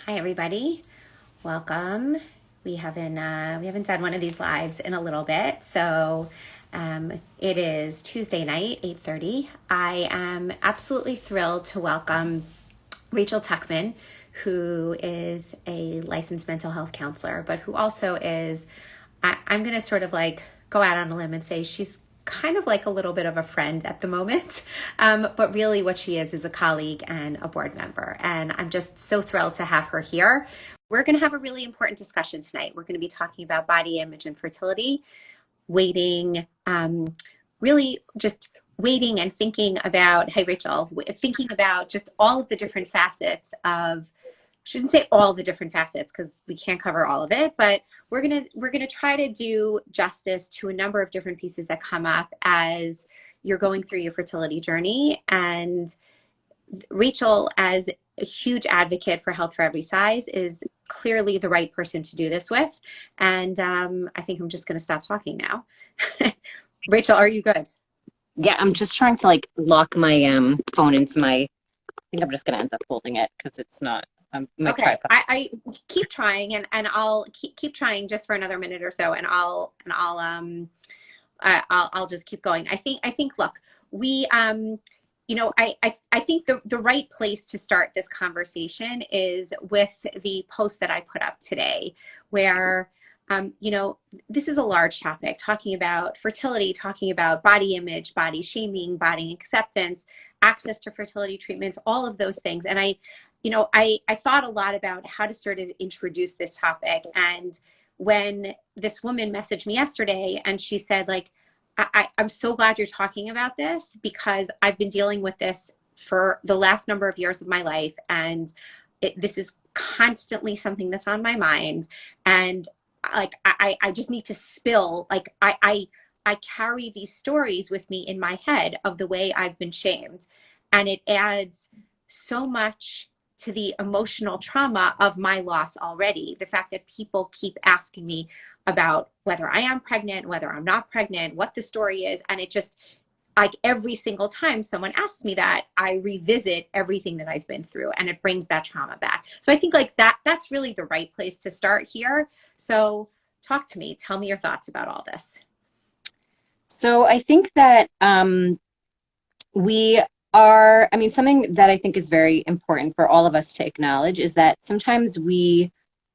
Hi, everybody. Welcome. We haven't done one of these lives in a little bit, so it is Tuesday night, 8:30. I am absolutely thrilled to welcome Rachel Tuchman, who is a licensed mental health counselor, but who also is, I'm going to sort of like go out on a limb and say she's kind of like a little bit of a friend at the moment. But really what she is a colleague and a board member. And I'm just so thrilled to have her here. We're going to have a really important discussion tonight. We're going to be talking about body image and fertility, waiting, really just waiting and thinking about, hey, Rachel, thinking about just all of the different facets of, shouldn't say all the different facets because we can't cover all of it, but we're gonna try to do justice to a number of different pieces that come up as you're going through your fertility journey. And Rachel, as a huge advocate for health for every size, is clearly the right person to do this with. And I think I'm just going to stop talking now. Rachel, are you good? Yeah, I'm just trying to like lock my phone into my. I think I'm just gonna end up holding it because it's not my Okay, tripod. I keep trying, and I'll keep trying just for another minute or so, and I'll just keep going. I think look, we I think the right place to start this conversation is with the post that I put up today, where this is a large topic, talking about fertility, talking about body image, body shaming, body acceptance, access to fertility treatments, all of those things. And I thought a lot about how to sort of introduce this topic. And when this woman messaged me yesterday and she said, like, I'm so glad you're talking about this because I've been dealing with this for the last number of years of my life. And this is constantly something that's on my mind. And like, I just need to spill, like, I carry these stories with me in my head of the way I've been shamed. And it adds so much to the emotional trauma of my loss already. The fact that people keep asking me about whether I am pregnant, whether I'm not pregnant, what the story is. And it just, like, every single time someone asks me that, I revisit everything that I've been through and it brings that trauma back. So I think like that's really the right place to start here. So talk to me, tell me your thoughts about all this. So I think that we are. I mean, something that I think is very important for all of us to acknowledge is that sometimes we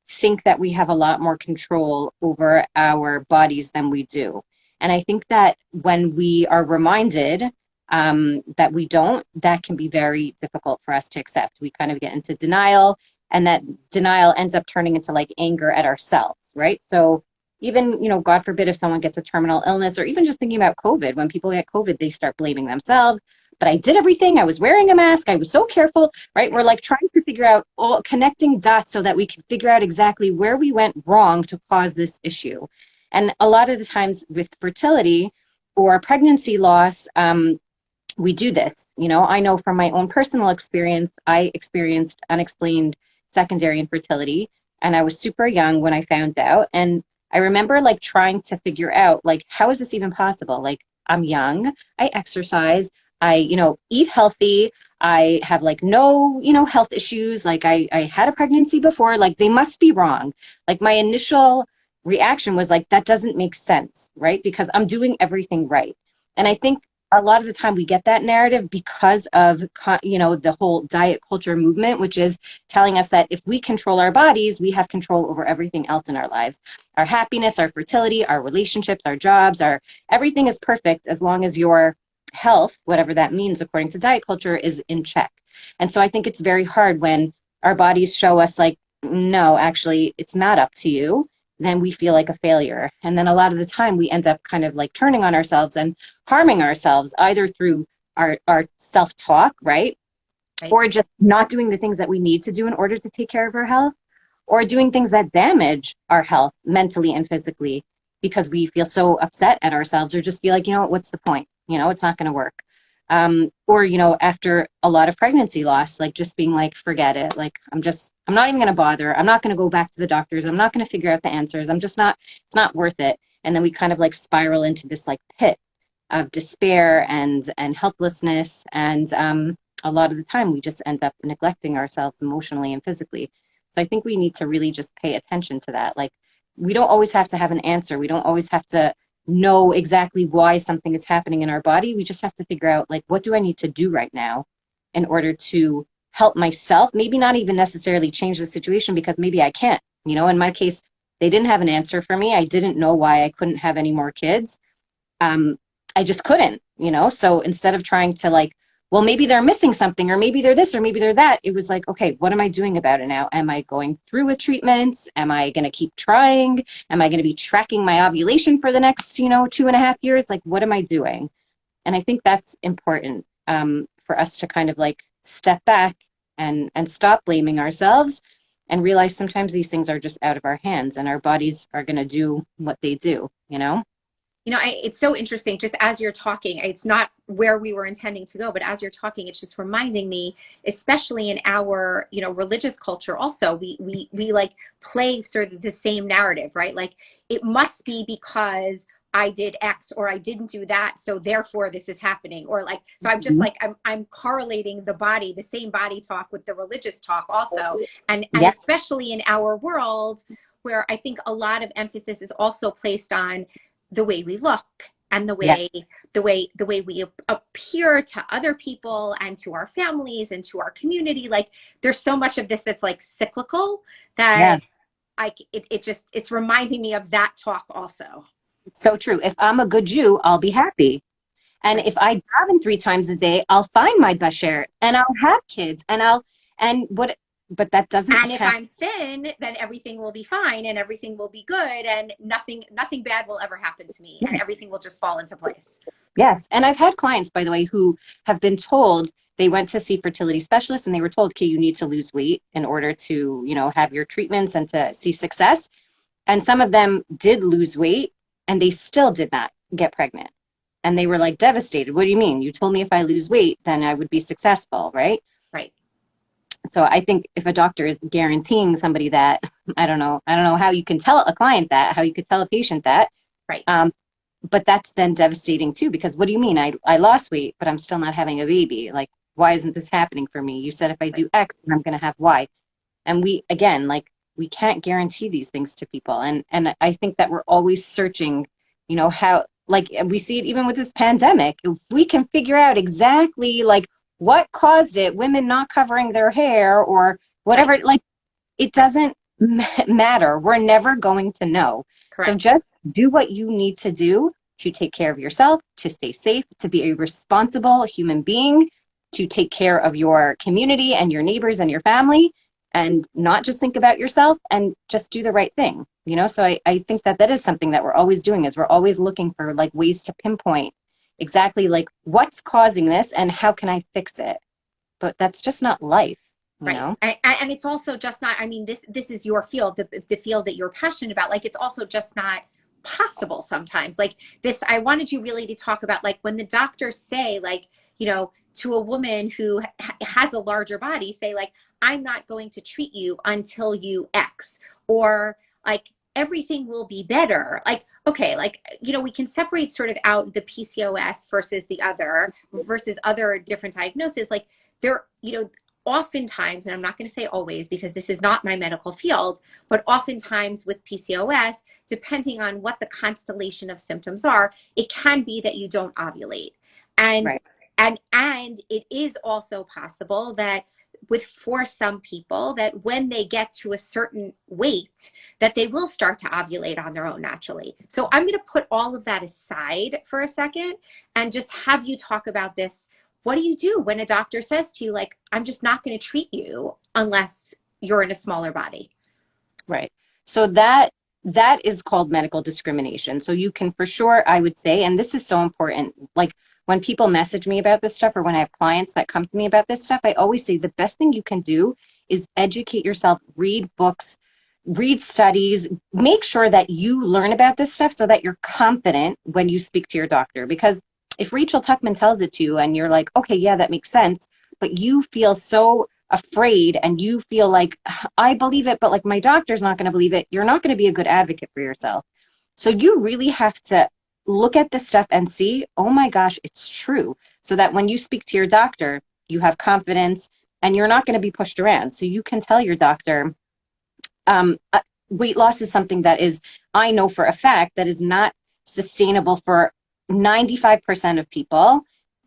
think that we have a lot more control over our bodies than we do. And I think that when we are reminded that we don't, that can be very difficult for us to accept. We kind of get into denial, and that denial ends up turning into like anger at ourselves, right? So even, God forbid if someone gets a terminal illness, or even just thinking about COVID, when people get COVID, they start blaming themselves. But I did everything. I was wearing a mask. I was so careful, right? We're like trying to figure out all connecting dots so that we can figure out exactly where we went wrong to cause this issue. And a lot of the times with fertility or pregnancy loss, we do this. I know from my own personal experience, I experienced unexplained secondary infertility, and I was super young when I found out. And I remember like trying to figure out, like, how is this even possible? Like, I'm young, I exercise, I, eat healthy, I have like no, health issues. Like I had a pregnancy before, like they must be wrong. Like my initial reaction was like, that doesn't make sense, right? Because I'm doing everything right. And I think a lot of the time we get that narrative because of, the whole diet culture movement, which is telling us that if we control our bodies, we have control over everything else in our lives. Our happiness, our fertility, our relationships, our jobs, everything is perfect as long as your health, whatever that means according to diet culture, is in check. And so I think it's very hard when our bodies show us like, no, actually, it's not up to you. Then we feel like a failure. And then a lot of the time we end up kind of like turning on ourselves and harming ourselves either through our self-talk, right? Right. Or just not doing the things that we need to do in order to take care of our health, or doing things that damage our health mentally and physically because we feel so upset at ourselves, or just feel like, what's the point? It's not going to work. Or, after a lot of pregnancy loss, like just being like, forget it. Like, I'm not even going to bother. I'm not going to go back to the doctors. I'm not going to figure out the answers. It's not worth it. And then we kind of like spiral into this like pit of despair and helplessness. And a lot of the time we just end up neglecting ourselves emotionally and physically. So I think we need to really just pay attention to that. Like, we don't always have to have an answer. We don't always have to know exactly why something is happening in our body. We just have to figure out, like, what do I need to do right now in order to help myself? Maybe not even necessarily change the situation, because maybe I can't. You know, in my case, they didn't have an answer for me. I didn't know why I couldn't have any more kids. I just couldn't, you know? So instead of trying to, like, well, maybe they're missing something, or maybe they're this, or maybe they're that, it was like, okay, what am I doing about it now? Am I going through with treatments? Am I going to keep trying? Am I going to be tracking my ovulation for the next, 2.5 years? Like, what am I doing? And I think that's important, for us to kind of like step back and stop blaming ourselves and realize sometimes these things are just out of our hands, and our bodies are going to do what they do, you know? It's so interesting, just as you're talking, it's not where we were intending to go, but as you're talking, it's just reminding me, especially in our, religious culture also, we like play sort of the same narrative, right? Like, it must be because I did X or I didn't do that, so therefore this is happening. Or like, so I'm just like, I'm correlating the same body talk with the religious talk also. And especially in our world, where I think a lot of emphasis is also placed on the way we look and the way we appear to other people and to our families and to our community. Like, there's so much of this that's like cyclical that it's reminding me of that talk also. It's so true. If I'm a good Jew, I'll be happy. And if I daven 3 times a day, I'll find my basher and I'll have kids but that doesn't And if I'm thin, then everything will be fine and everything will be good and nothing bad will ever happen to me and everything will just fall into place. Yes. And I've had clients, by the way, who have been told, they went to see fertility specialists and they were told, okay, you need to lose weight in order to, have your treatments and to see success. And some of them did lose weight and they still did not get pregnant. And they were like devastated. What do you mean? You told me if I lose weight, then I would be successful, right? Right. So I think if a doctor is guaranteeing somebody that, I don't know how you can tell a client that, how you could tell a patient that. Right. But that's then devastating too, because what do you mean? I lost weight, but I'm still not having a baby. Like, why isn't this happening for me? You said if I do X, then I'm going to have Y. And we can't guarantee these things to people. And I think that we're always searching, how, like, we see it even with this pandemic. If we can figure out exactly like what caused it, women not covering their hair or whatever, like, it doesn't matter. We're never going to know. Correct. So just do what you need to do to take care of yourself, to stay safe, to be a responsible human being, to take care of your community and your neighbors and your family, and not just think about yourself, and just do the right thing. So I think that is something that we're always doing, is we're always looking for like ways to pinpoint exactly like what's causing this and how can I fix it. But that's just not life. You know? And it's also just not, this is your field, the field that you're passionate about. Like, it's also just not possible sometimes. Like this, I wanted you really to talk about, like, when the doctors say, like, to a woman who has a larger body, say like, I'm not going to treat you until you X, or like, everything will be better. Like, okay, like, we can separate sort of out the PCOS versus other different diagnoses. Like, there, oftentimes, and I'm not going to say always because this is not my medical field, but oftentimes with PCOS, depending on what the constellation of symptoms are, it can be that you don't ovulate. And it is also possible that for some people, that when they get to a certain weight, that they will start to ovulate on their own naturally. So I'm going to put all of that aside for a second and just have you talk about this. What do you do when a doctor says to you, like, I'm just not going to treat you unless you're in a smaller body? Right. So that is called medical discrimination. So you can, for sure, I would say, and this is so important, like, when people message me about this stuff, or when I have clients that come to me about this stuff, I always say the best thing you can do is educate yourself, read books, read studies, make sure that you learn about this stuff so that you're confident when you speak to your doctor. Because if Rachel Tuchman tells it to you and you're like, okay, yeah, that makes sense, but you feel so afraid and you feel like, I believe it, but like my doctor's not going to believe it, you're not going to be a good advocate for yourself. So you really have to look at this stuff and see, oh my gosh, it's true. So that when you speak to your doctor, you have confidence and you're not going to be pushed around. So you can tell your doctor, weight loss is something that is, I know for a fact, that is not sustainable for 95% of people.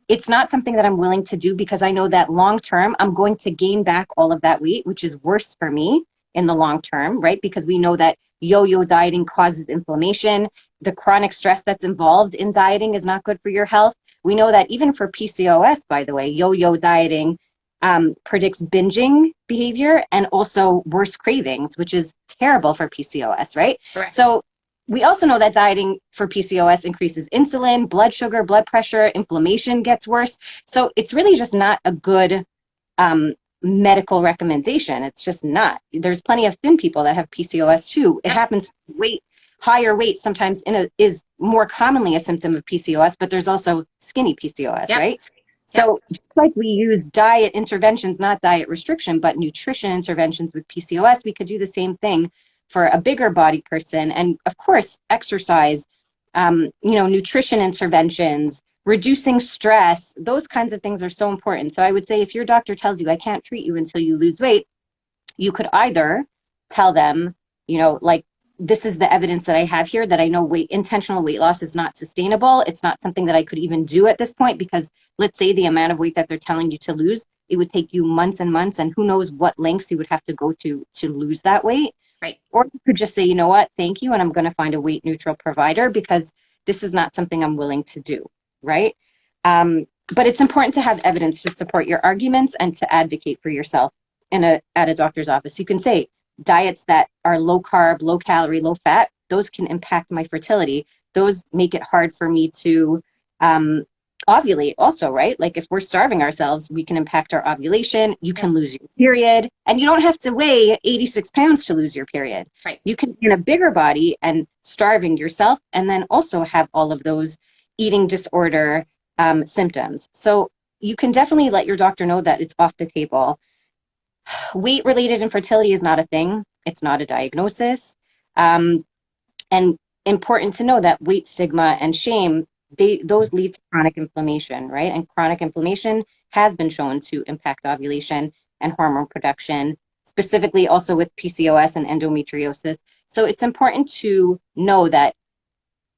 It's not something that I'm willing to do because I know that long term, I'm going to gain back all of that weight, which is worse for me in the long term, right? Because we know that yo-yo dieting causes inflammation. The chronic stress that's involved in dieting is not good for your health. We know that even for PCOS, by the way, yo-yo dieting predicts binging behavior and also worse cravings, which is terrible for PCOS, right? Correct. So we also know that dieting for PCOS increases insulin, blood sugar, blood pressure, inflammation gets worse. So it's really just not a good medical recommendation. It's just not. There's plenty of thin people that have PCOS too. It happens higher weight sometimes is more commonly a symptom of PCOS, but there's also skinny PCOS, right? So just like we use diet interventions, not diet restriction, but nutrition interventions with PCOS, we could do the same thing for a bigger body person. And of course, exercise, nutrition interventions, reducing stress, those kinds of things are so important. So I would say if your doctor tells you, I can't treat you until you lose weight, you could either tell them, like, this is the evidence that I have here that I know intentional weight loss is not sustainable. It's not something that I could even do at this point because let's say the amount of weight that they're telling you to lose, it would take you months and months and who knows what lengths you would have to go to lose that weight. Right. Or you could just say, you know what, thank you. And I'm going to find a weight neutral provider because this is not something I'm willing to do. Right. But it's important to have evidence to support your arguments and to advocate for yourself at a doctor's office. You can say, diets that are low carb, low calorie, low fat, those can impact my fertility. Those make it hard for me to ovulate also, right? Like if we're starving ourselves, we can impact our ovulation. You can lose your period and you don't have to weigh 86 pounds to lose your period. Right. You can be in a bigger body and starving yourself and then also have all of those eating disorder symptoms. So you can definitely let your doctor know that it's off the table. Weight-related infertility is not a thing. It's not a diagnosis. And important to know that weight stigma and shame, those lead to chronic inflammation, right? And chronic inflammation has been shown to impact ovulation and hormone production, specifically also with PCOS and endometriosis. So it's important to know that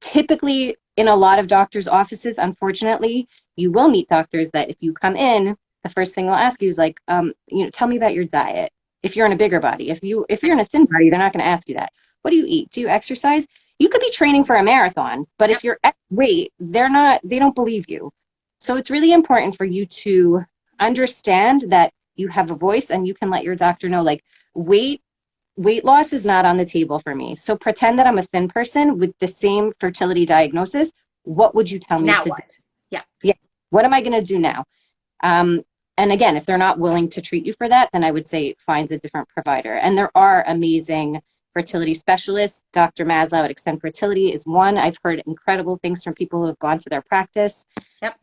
typically in a lot of doctors' offices, unfortunately, you will meet doctors that if you come in, the first thing they'll ask you is like, tell me about your diet. If you're in a bigger body, if you're in a thin body, they're not going to ask you that. What do you eat? Do you exercise? You could be training for a marathon, but if you're at weight, they don't believe you. So it's really important for you to understand that you have a voice and you can let your doctor know, like, weight loss is not on the table for me. So pretend that I'm a thin person with the same fertility diagnosis. What would you tell me to do? Yeah. What am I going to do now? And again, if they're not willing to treat you for that, then I would say find a different provider. And there are amazing fertility specialists. Dr. Maslow at Extend Fertility is one. I've heard incredible things from people who have gone to their practice. Yep.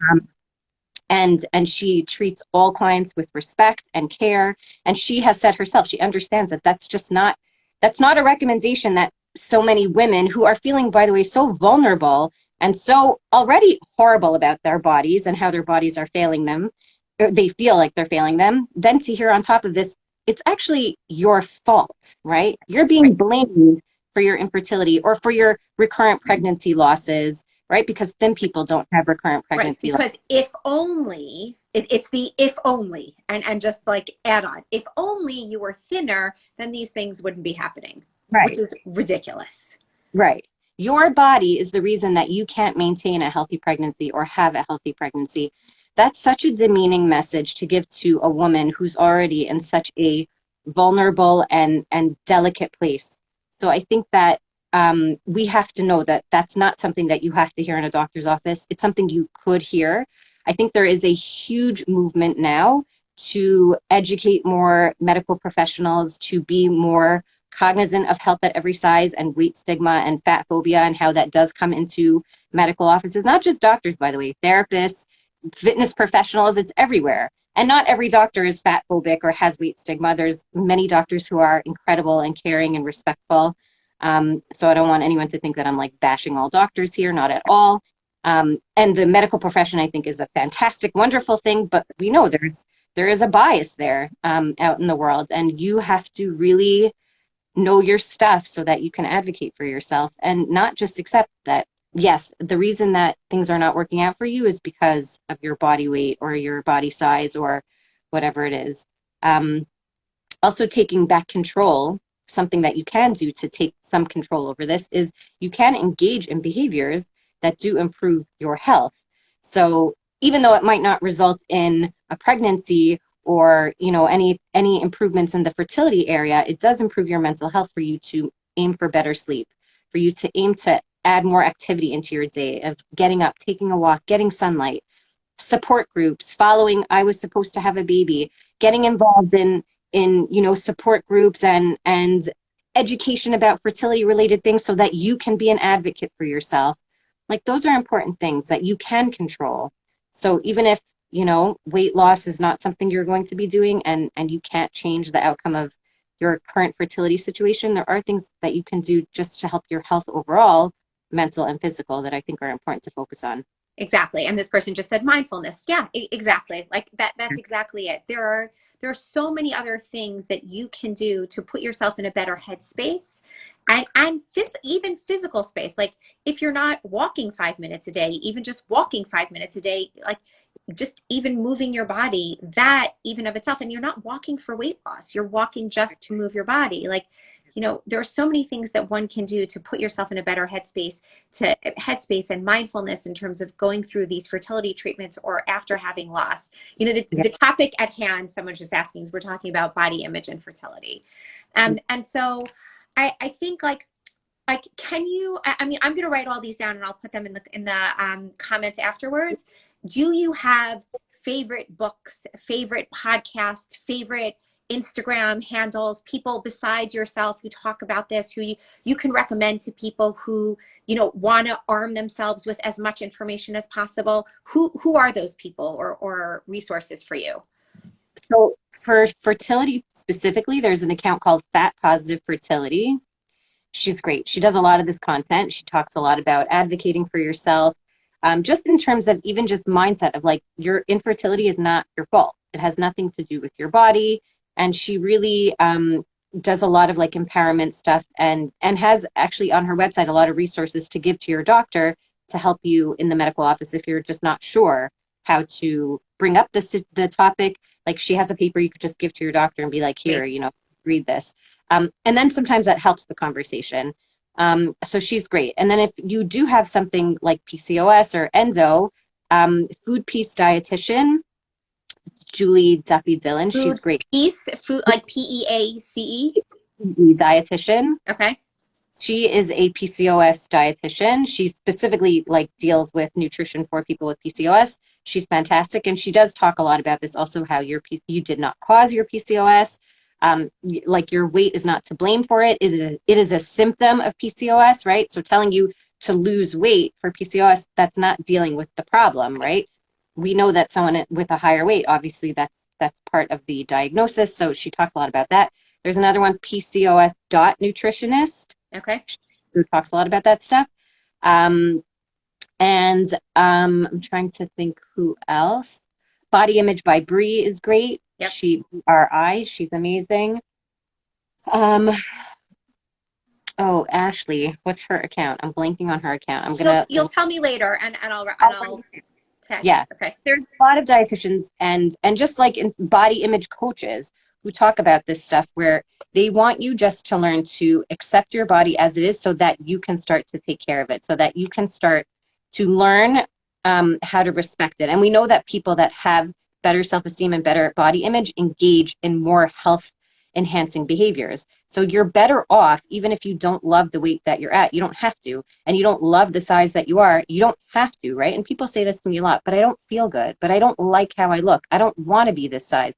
And she treats all clients with respect and care. And she has said herself, she understands that that's not a recommendation that so many women who are feeling, by the way, so vulnerable and so already horrible about their bodies and how their bodies are failing them, or they feel like they're failing them, then to hear on top of this, it's actually your fault, right? You're being blamed for your infertility or for your recurrent pregnancy losses, right? Because thin people don't have recurrent pregnancy. Right, because if only, it's the if only, and just like add on, if only you were thinner, then these things wouldn't be happening, right? Which is ridiculous. Right. Your body is the reason that you can't maintain a healthy pregnancy or have a healthy pregnancy. That's such a demeaning message to give to a woman who's already in such a vulnerable and delicate place. So I think that we have to know that that's not something that you have to hear in a doctor's office. It's something you could hear. I think there is a huge movement now to educate more medical professionals, to be more cognizant of health at every size and weight stigma and fat phobia and how that does come into medical offices, not just doctors, by the way, therapists, fitness professionals, it's everywhere. And not every doctor is fat phobic or has weight stigma. There's many doctors who are incredible and caring and respectful. So I don't want anyone to think that I'm like bashing all doctors here, not at all. And the medical profession, I think, is a fantastic, wonderful thing, but we know there is a bias there out in the world, and you have to really know your stuff so that you can advocate for yourself and not just accept that, yes, the reason that things are not working out for you is because of your body weight or your body size or whatever it is. Also taking back control, something that you can do to take some control over this is you can engage in behaviors that do improve your health. So even though it might not result in a pregnancy or, you know, any improvements in the fertility area, it does improve your mental health for you to aim for better sleep, for you to aim to add more activity into your day of getting up, taking a walk, getting sunlight, support groups, following I was supposed to have a baby, getting involved in you know, support groups and education about fertility related things so that you can be an advocate for yourself. Like, those are important things that you can control. So even if, you know, weight loss is not something you're going to be doing and you can't change the outcome of your current fertility situation, there are things that you can do just to help your health overall, mental and physical, that I think are important to focus on. Exactly. And this person just said mindfulness. Yeah, exactly. Like that's exactly it. There are so many other things that you can do to put yourself in a better headspace and even physical space. Like, if you're not walking 5 minutes a day, even just walking 5 minutes a day, like just even moving your body, that even of itself, and you're not walking for weight loss, you're walking just to move your body. Like, you know, there are so many things that one can do to put yourself in a better headspace and mindfulness in terms of going through these fertility treatments or after having loss. You know, the topic at hand, someone's just asking, is we're talking about body image and fertility. And so I think like, can you, I mean, I'm going to write all these down and I'll put them in the comments afterwards. Do you have favorite books, favorite podcasts, favorite Instagram handles, people besides yourself who talk about this, who you can recommend to people who, you know, want to arm themselves with as much information as possible? Who are those people or resources for you? So for fertility specifically, there's an account called Fat Positive Fertility. She's great. She does a lot of this content. She talks a lot about advocating for yourself, just in terms of even just mindset of like, your infertility is not your fault. It has nothing to do with your body. And she really does a lot of like empowerment stuff and has actually on her website a lot of resources to give to your doctor to help you in the medical office if you're just not sure how to bring up the topic. Like, she has a paper you could just give to your doctor and be like, here, you know, read this. And then sometimes that helps the conversation. So she's great. And then if you do have something like PCOS or endo, Food Peace dietitian, Julie Duffy Dillon. She's great. Food, like PEACE? Dietitian. Okay. She is a PCOS dietitian. She specifically like deals with nutrition for people with PCOS. She's fantastic. And she does talk a lot about this also, how you did not cause your PCOS. Like, your weight is not to blame for it. It is a symptom of PCOS, right? So telling you to lose weight for PCOS, that's not dealing with the problem, right? We know that someone with a higher weight, obviously that's part of the diagnosis. So she talked a lot about that. There's another one, PCOS.nutritionist. Okay. Who talks a lot about that stuff. And I'm trying to think who else. Body Image by Bree is great. Yep. She's amazing. Oh, Ashley, what's her account? I'm blanking on her account. You'll tell me later, and I'll text. Yeah. Okay. There's a lot of dietitians and just like in body image coaches who talk about this stuff, where they want you just to learn to accept your body as it is so that you can start to take care of it, so that you can start to learn how to respect it. And we know that people that have better self-esteem and better body image engage in more health enhancing behaviors. So you're better off, even if you don't love the weight that you're at. You don't have to. And you don't love the size that you are. You don't have to, right? And people say this to me a lot, but I don't feel good, but I don't like how I look. I don't want to be this size.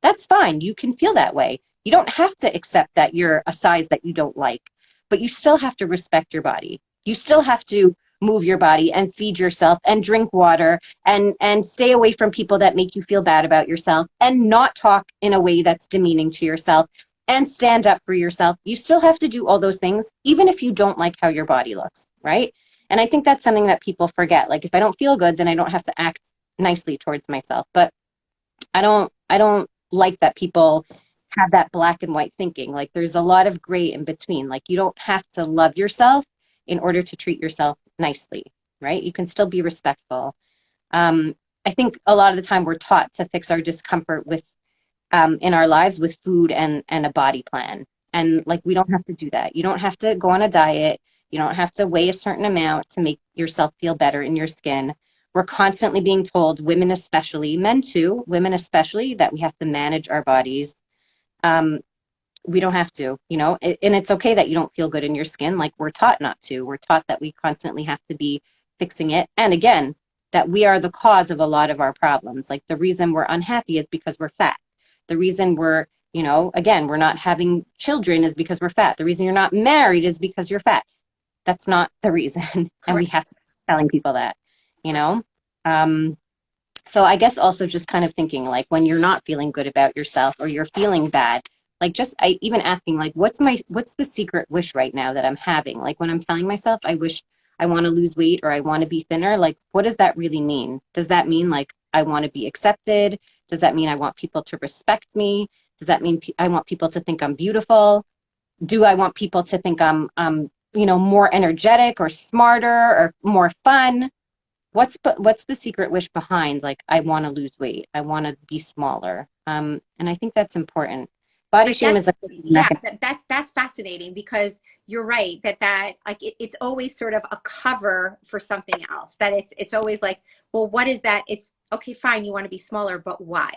That's fine. You can feel that way. You don't have to accept that you're a size that you don't like, but you still have to respect your body. You still have to move your body and feed yourself and drink water and stay away from people that make you feel bad about yourself and not talk in a way that's demeaning to yourself and stand up for yourself. You still have to do all those things, even if you don't like how your body looks, right? And I think that's something that people forget. Like, if I don't feel good, then I don't have to act nicely towards myself. But I don't like that people have that black and white thinking. Like there's a lot of gray in between. Like you don't have to love yourself in order to treat yourself nicely, right? You can still be respectful. I think a lot of the time we're taught to fix our discomfort with in our lives with food and a body plan. And like we don't have to do that. You don't have to go on a diet. You don't have to weigh a certain amount to make yourself feel better in your skin. We're constantly being told, women especially, men too, women especially, that we have to manage our bodies. We don't have to, you know, and it's okay that you don't feel good in your skin. Like we're taught not to. We're taught that we constantly have to be fixing it. And again, that we are the cause of a lot of our problems. Like the reason we're unhappy is because we're fat. The reason we're, you know, again, we're not having children is because we're fat. The reason you're not married is because you're fat. That's not the reason. And we have to be telling people that, you know? So I guess also just kind of thinking like when you're not feeling good about yourself or you're feeling bad, like just even asking like, what's the secret wish right now that I'm having? Like when I'm telling myself, I wish I want to lose weight or I want to be thinner, like what does that really mean? Does that mean like I want to be accepted? Does that mean I want people to respect me? Does that mean I want people to think I'm beautiful? Do I want people to think I'm you know, more energetic or smarter or more fun? What's the secret wish behind like I want to lose weight? I want to be smaller. And I think that's important. Body shame is that's fascinating because you're right that like it's always sort of a cover for something else. That it's always like, well, what is that? It's okay, fine, you want to be smaller, but why?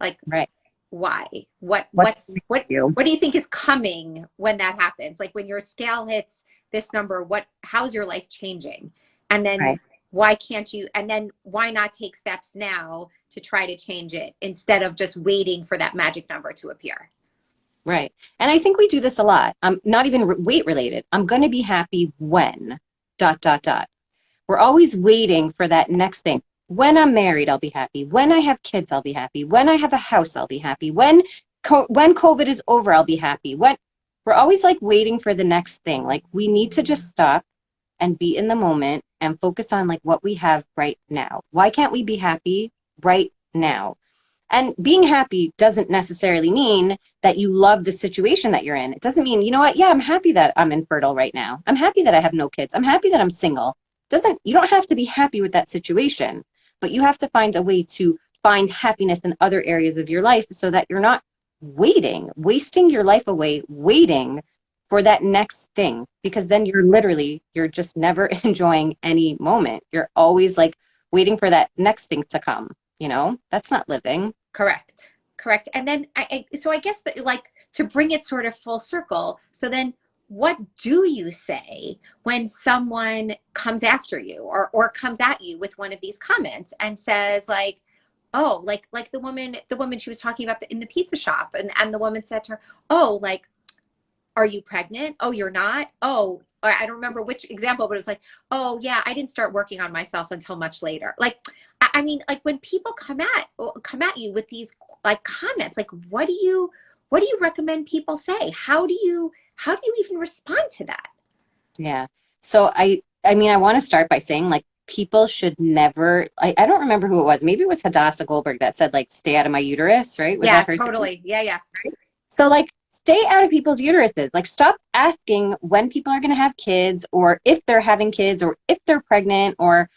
Like right. Why? What do you think is coming when that happens? Like when your scale hits this number, how's your life changing? And then right. Why can't you, and then why not take steps now to try to change it instead of just waiting for that magic number to appear? Right. And I think we do this a lot. Not even weight related. I'm going to be happy when ... We're always waiting for that next thing. When I'm married, I'll be happy. When I have kids, I'll be happy. When I have a house, I'll be happy. When COVID is over, I'll be happy. We're always like waiting for the next thing. Like we need to just stop and be in the moment and focus on like what we have right now. Why can't we be happy right now? And being happy doesn't necessarily mean that you love the situation that you're in. It doesn't mean, you know what? Yeah, I'm happy that I'm infertile right now. I'm happy that I have no kids. I'm happy that I'm single. You don't have to be happy with that situation, but you have to find a way to find happiness in other areas of your life so that you're not wasting your life away, waiting for that next thing, because then you're just never enjoying any moment. You're always like waiting for that next thing to come. You know, that's not living. Correct. And then so I guess that like to bring it sort of full circle. So then what do you say when someone comes after you or comes at you with one of these comments and says like, oh, like the woman she was talking about in the pizza shop and the woman said to her, oh, like, are you pregnant? Oh, you're not? Oh, I don't remember which example, but it's like, oh yeah, I didn't start working on myself until much later. Like, I mean, like when people come at you with these like comments, like what do you recommend people say? How do you even respond to that? Yeah. So I mean, I want to start by saying like people should never, I don't remember who it was. Maybe it was Hadassah Goldberg that said like, stay out of my uterus, right? Yeah, totally. Yeah. So like, stay out of people's uteruses. Like stop asking when people are going to have kids or if they're having kids or if they're pregnant or,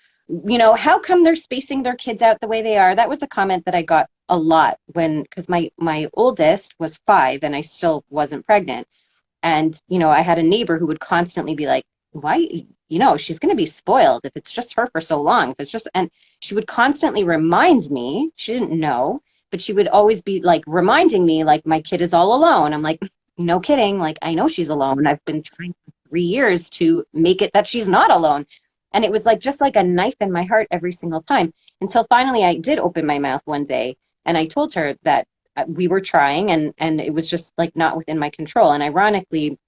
you know, how come they're spacing their kids out the way they are? That was a comment that I got a lot because my oldest was 5 and I still wasn't pregnant. And, you know, I had a neighbor who would constantly be like, why, you know, she's going to be spoiled if it's just her for so long. If it's just, and she would constantly remind me, she didn't know, but she would always be like reminding me like my kid is all alone. I'm like, no kidding. Like, I know she's alone. I've been trying for 3 years to make it that she's not alone. And it was like, just like a knife in my heart every single time until finally I did open my mouth one day. And I told her that we were trying and it was just like not within my control. And ironically,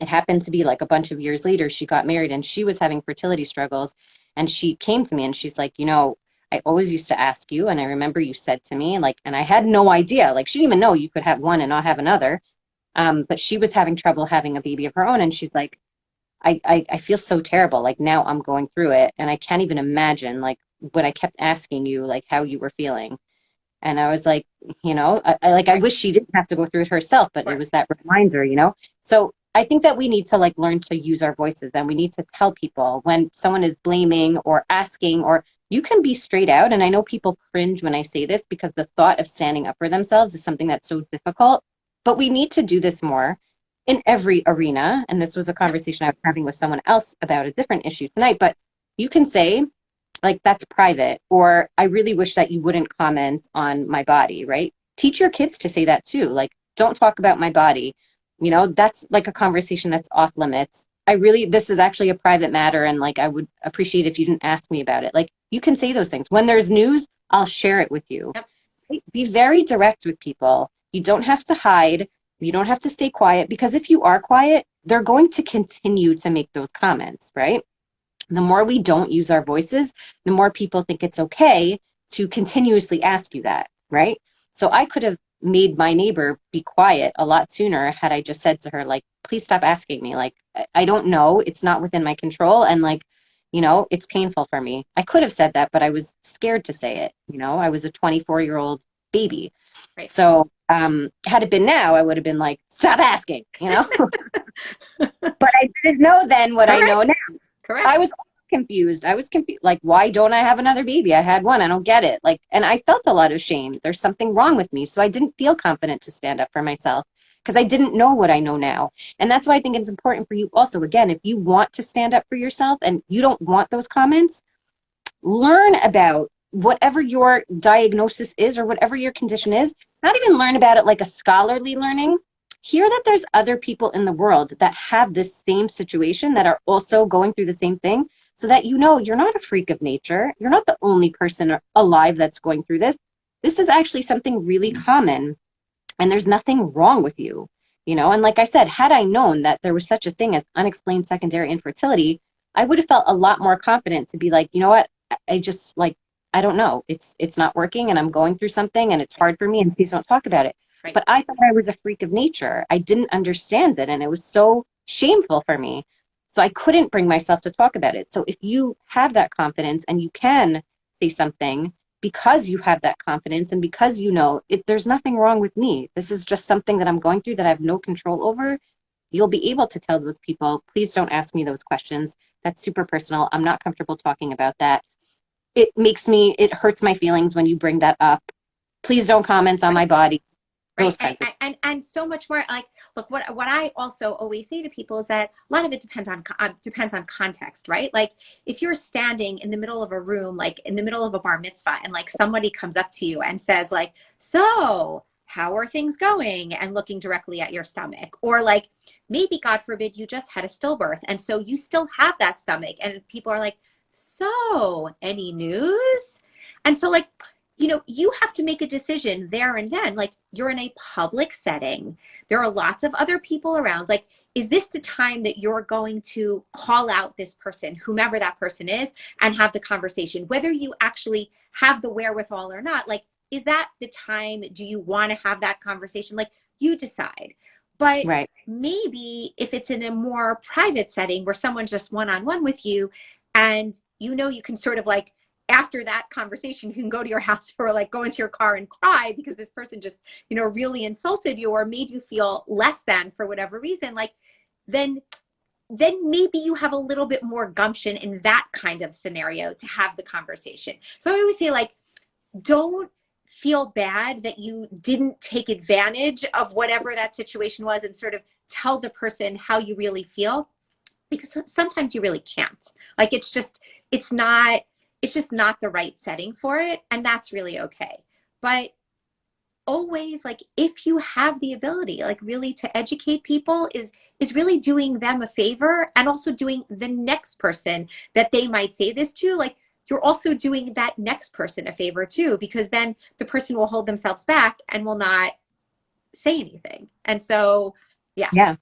it happened to be like a bunch of years later, she got married and she was having fertility struggles. And she came to me and she's like, you know, I always used to ask you. And I remember you said to me like, and I had no idea, like she didn't even know you could have one and not have another. But she was having trouble having a baby of her own. And she's like, I feel so terrible. Like now I'm going through it and I can't even imagine like when I kept asking you like how you were feeling. And I was like, I wish she didn't have to go through it herself, but it was that reminder. So I think that we need to like learn to use our voices, and we need to tell people when someone is blaming or asking, or you can be straight out. And I know people cringe when I say this because the thought of standing up for themselves is something that's so difficult, but we need to do this more in every arena. And this was a conversation I was having with someone else about a different issue tonight, but you can say, like, that's private, or I really wish that you wouldn't comment on my body, right? Teach your kids to say that too. Like, don't talk about my body. That's like a conversation that's off limits. This is actually a private matter, and like, I would appreciate if you didn't ask me about it. Like, you can say those things. When there's news, I'll share it with you. Yep. Be very direct with people. You don't have to hide. You don't have to stay quiet, because if you are quiet, they're going to continue to make those comments, right? The more we don't use our voices, the more people think it's okay to continuously ask you that, right? So I could have made my neighbor be quiet a lot sooner had I just said to her, like, please stop asking me. Like, I don't know. It's not within my control. And like, it's painful for me. I could have said that, but I was scared to say it. I was a 24-year-old baby. Right. So had it been now, I would have been like, stop asking, But I didn't know then what I know now. Correct. I was confused. Like, why don't I have another baby? I had one. I don't get it. Like, and I felt a lot of shame. There's something wrong with me. So I didn't feel confident to stand up for myself because I didn't know what I know now. And that's why I think it's important for you also, again, if you want to stand up for yourself and you don't want those comments, learn about whatever your diagnosis is or whatever your condition is. Not even learn about it like a scholarly learning. Hear that there's other people in the world that have this same situation, that are also going through the same thing, so that you're not a freak of nature. You're not the only person alive that's going through this. This is actually something really common, and there's nothing wrong with you. And like I said, had I known that there was such a thing as unexplained secondary infertility, I would have felt a lot more confident to be like, you know what, I just, like, I don't know. It's not working, and I'm going through something, and it's hard for me, and please don't talk about it. Right. But I thought I was a freak of nature. I didn't understand it, and it was so shameful for me. So I couldn't bring myself to talk about it. So if you have that confidence and you can say something because you have that confidence and because there's nothing wrong with me, this is just something that I'm going through that I have no control over, you'll be able to tell those people, please don't ask me those questions. That's super personal. I'm not comfortable talking about that. It hurts my feelings when you bring that up. Please don't comment on my body. Right. And so much more. Like, look, what I also always say to people is that a lot of it depends on context, right? Like, if you're standing in the middle of a room, like in the middle of a bar mitzvah, and like somebody comes up to you and says like, so how are things going? And looking directly at your stomach, or like maybe, God forbid, you just had a stillbirth, and so you still have that stomach, and people are like, so any news? And so like, you have to make a decision there and then. Like, you're in a public setting. There are lots of other people around. Like, is this the time that you're going to call out this person, whomever that person is, and have the conversation, whether you actually have the wherewithal or not? Like, is that the time? Do you want to have that conversation? Like, you decide. But right. Maybe if it's in a more private setting where someone's just one-on-one with you, and you can sort of like, after that conversation, you can go to your house or like go into your car and cry because this person just, really insulted you or made you feel less than for whatever reason. Like, then maybe you have a little bit more gumption in that kind of scenario to have the conversation. So I always say, like, don't feel bad that you didn't take advantage of whatever that situation was and sort of tell the person how you really feel, because sometimes you really can't. Like, it's just not the right setting for it. And that's really okay. But always, like, if you have the ability, like, really to educate people is really doing them a favor, and also doing the next person that they might say this to. Like, you're also doing that next person a favor too, because then the person will hold themselves back and will not say anything. And so, yeah. Yeah.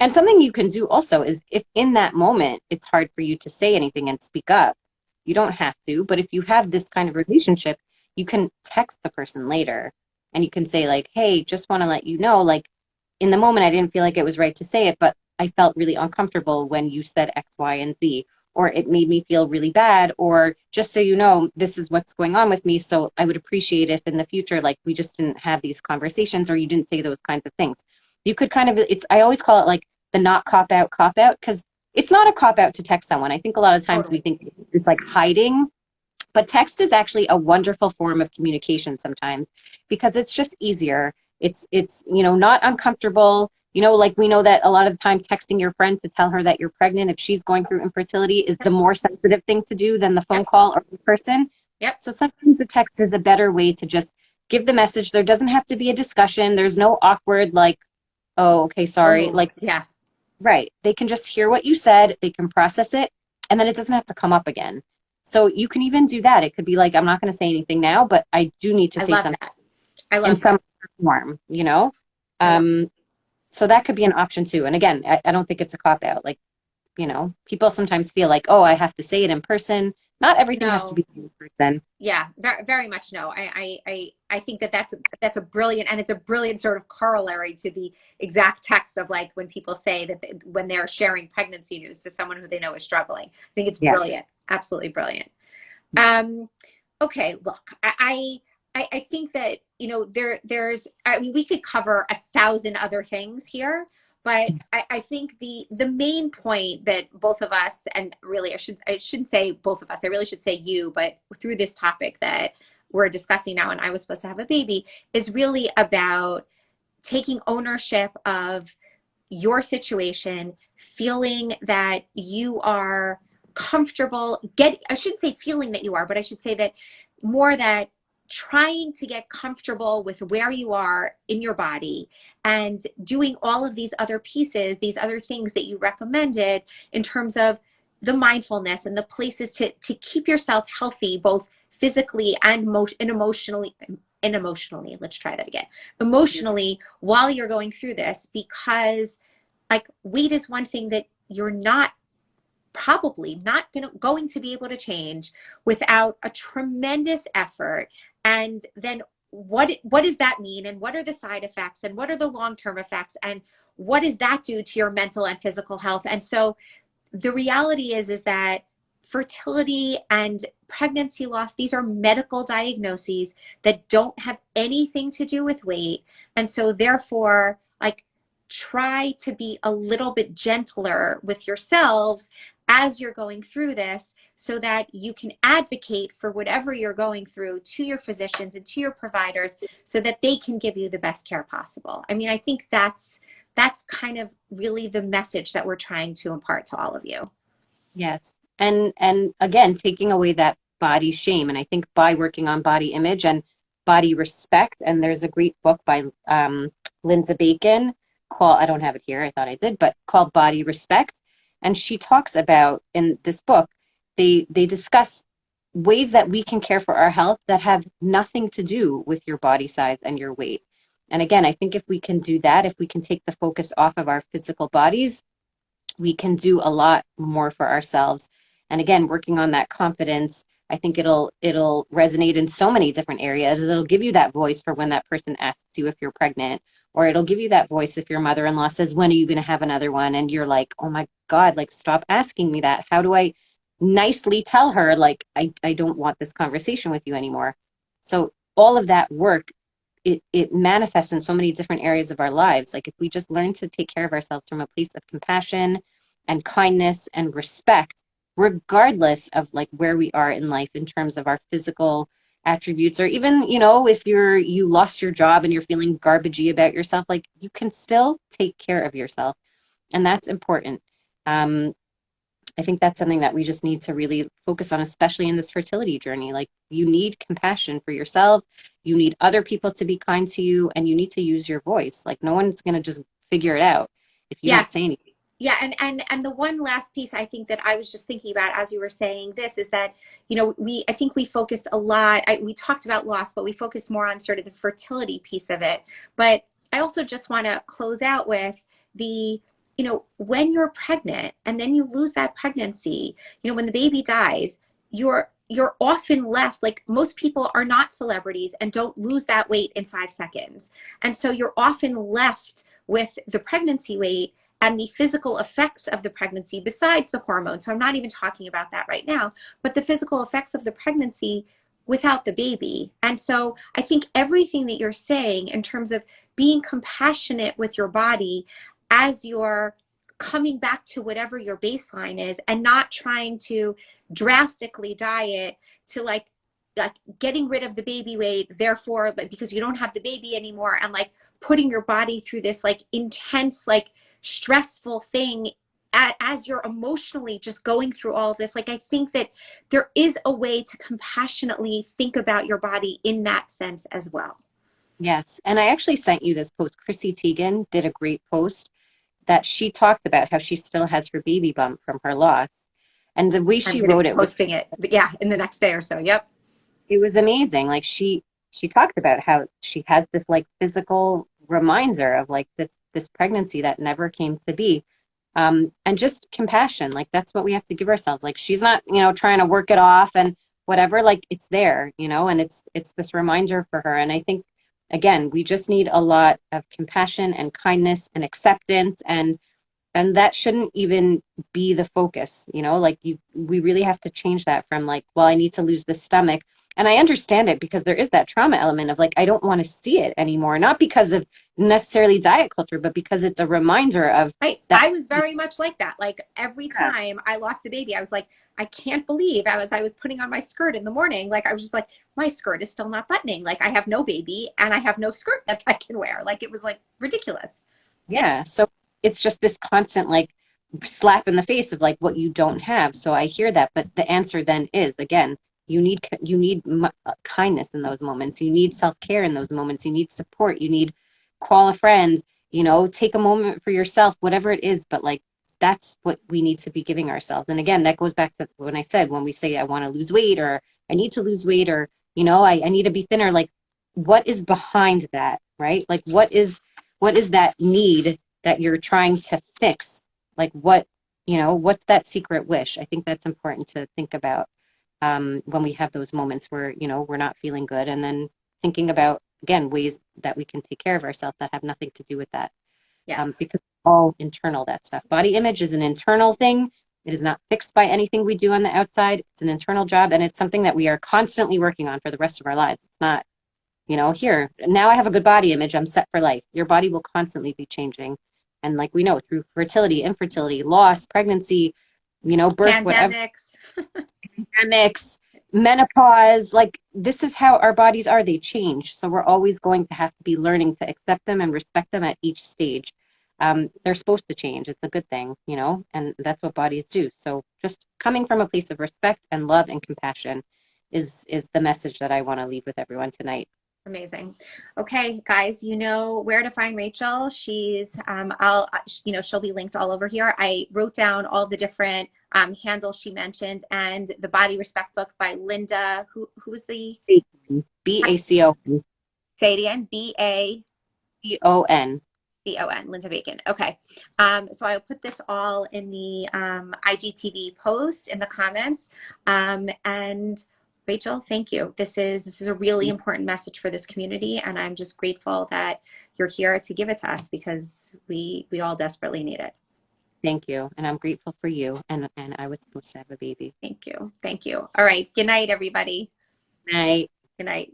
And something you can do also is, if in that moment it's hard for you to say anything and speak up, you don't have to, but if you have this kind of relationship, you can text the person later and you can say like, hey, just want to let you know, like, in the moment, I didn't feel like it was right to say it, but I felt really uncomfortable when you said X, Y, and Z. or it made me feel really bad, or just so you know, this is what's going on with me. So I would appreciate if in the future, like we just didn't have these conversations or you didn't say those kinds of things. You could kind of, I always call it like the not cop out, because it's not a cop out to text someone. I think a lot of times we think it's like hiding, but text is actually a wonderful form of communication sometimes because it's just easier. It's not uncomfortable. Like we know that a lot of the time texting your friend to tell her that you're pregnant if she's going through infertility is the more sensitive thing to do than the phone call or in person. Yep. So sometimes the text is a better way to just give the message. There doesn't have to be a discussion. There's no awkward like, oh, okay, sorry. Yeah. Right. They can just hear what you said. They can process it, and then it doesn't have to come up again. So you can even do that. It could be like, I'm not going to say anything now, but I do need to say something. I love in some form, So that could be an option too. And again, I don't think it's a cop out. Like, people sometimes feel like, oh, I have to say it in person. Not everything has to be in person. Yeah, very, very much no. I think that's a brilliant, and it's a brilliant sort of corollary to the exact text of like when people say that when they're sharing pregnancy news to someone who they know is struggling. I think it's brilliant, absolutely brilliant. Okay, look, I think that there's we could cover 1,000 other things here. But I think the main point that both of us, and really I shouldn't say both of us, I really should say you, but through this topic that we're discussing now, and I was supposed to have a baby, is really about taking ownership of your situation, feeling that you are comfortable, I shouldn't say feeling that you are, but I should say that more that trying to get comfortable with where you are in your body and doing all of these other pieces, these other things that you recommended in terms of the mindfulness and the places to keep yourself healthy, both physically and emotionally, let's try that again, emotionally while you're going through this, because like weight is one thing that you're probably not going to be able to change without a tremendous effort. And then what does that mean? And what are the side effects? And what are the long-term effects? And what does that do to your mental and physical health? And so the reality is that fertility and pregnancy loss, these are medical diagnoses that don't have anything to do with weight. And so therefore, like, try to be a little bit gentler with yourselves as you're going through this, so that you can advocate for whatever you're going through to your physicians and to your providers so that they can give you the best care possible. I mean, I think that's kind of really the message that we're trying to impart to all of you. Yes. And again, taking away that body shame. And I think by working on body image and body respect, and there's a great book by Linda Bacon called, I don't have it here, I thought I did, but called Body Respect. And she talks about, in this book, they discuss ways that we can care for our health that have nothing to do with your body size and your weight. And again, I think if we can do that, if we can take the focus off of our physical bodies, we can do a lot more for ourselves. And again, working on that confidence, I think it'll resonate in so many different areas. It'll give you that voice for when that person asks you if you're pregnant, or it'll give you that voice if your mother-in-law says, when are you going to have another one? And you're like, oh my God, like, stop asking me that. How do I nicely tell her, like, I don't want this conversation with you anymore? So all of that work, it manifests in so many different areas of our lives. Like, if we just learn to take care of ourselves from a place of compassion and kindness and respect, regardless of like where we are in life in terms of our physical attributes, or even, if you lost your job and you're feeling garbagey about yourself, like, you can still take care of yourself. And that's important. I think that's something that we just need to really focus on, especially in this fertility journey. Like, you need compassion for yourself. You need other people to be kind to you, and you need to use your voice. Like, no one's going to just figure it out if you don't say anything. Yeah. And the one last piece I think that I was just thinking about as you were saying this is that, I think we focused a lot, we talked about loss, but we focused more on sort of the fertility piece of it. But I also just want to close out with when you're pregnant and then you lose that pregnancy, when the baby dies, you're often left, like, most people are not celebrities and don't lose that weight in 5 seconds. And so you're often left with the pregnancy weight. and the physical effects of the pregnancy besides the hormones. So I'm not even talking about that right now, but the physical effects of the pregnancy without the baby. And so I think everything that you're saying in terms of being compassionate with your body as you're coming back to whatever your baseline is, and not trying to drastically diet to like getting rid of the baby weight, therefore, but because you don't have the baby anymore, and like putting your body through this like intense, like stressful thing as you're emotionally just going through all of this. Like, I think that there is a way to compassionately think about your body in that sense as well. Yes. And I actually sent you this post. Chrissy Teigen did a great post that she talked about how she still has her baby bump from her loss. And the way I'm she going to wrote be it was, posting it, yeah, in the next day or so. Yep. it was amazing. Like she talked about how she has this like physical reminder of like this pregnancy that never came to be. And just compassion, like that's what we have to give ourselves. Like she's not, trying to work it off and whatever, like it's there, and it's this reminder for her. And I think again, we just need a lot of compassion and kindness and acceptance, and that shouldn't even be the focus, like we really have to change that from like, well, I need to lose the stomach. And I understand it because there is that trauma element of like, I don't want to see it anymore, not because of necessarily diet culture, but because it's a reminder of right. that. I was very much like that. Like every time I lost a baby, I was like, I can't believe I was putting on my skirt in the morning. Like I was just like, my skirt is still not buttoning. Like I have no baby and I have no skirt that I can wear. Like it was like ridiculous. Yeah. So it's just this constant like slap in the face of like what you don't have. So I hear that, but the answer then is again, you need kindness in those moments. You need self-care in those moments. You need support. You need call a friend, take a moment for yourself, whatever it is. But like, that's what we need to be giving ourselves. And again, that goes back to when I said, when we say, I want to lose weight or I need to lose weight or, I need to be thinner, like what is behind that, right? Like what is that need that you're trying to fix? Like what's that secret wish? I think that's important to think about when we have those moments where, we're not feeling good, and then thinking about, again, ways that we can take care of ourselves that have nothing to do with that. Yes. Because it's all internal, that stuff. Body image is an internal thing. It is not fixed by anything we do on the outside. It's an internal job, and it's something that we are constantly working on for the rest of our lives. It's not, here, now I have a good body image, I'm set for life. Your body will constantly be changing. And like we know, through fertility, infertility, loss, pregnancy, birth, Pandemics. whatever. Pandemics, menopause, like this is how our bodies are. They change. So we're always going to have to be learning to accept them and respect them at each stage. They're supposed to change. It's a good thing, and that's what bodies do. So just coming from a place of respect and love and compassion is the message that I want to leave with everyone tonight. Amazing. Okay, guys, you know where to find Rachel. She's, she'll be linked all over here. I wrote down all the different handles she mentioned, and the Body Respect book by Linda, who was the? Bacon. Say it again. Bacon. Linda Bacon. Okay. So I'll put this all in the IGTV post in the comments. And Rachel, thank you. This is a really important message for this community, and I'm just grateful that you're here to give it to us because we all desperately need it. Thank you, and I'm grateful for you. And I was supposed to have a baby. Thank you. Thank you. All right. Good night, everybody. Night. Good night.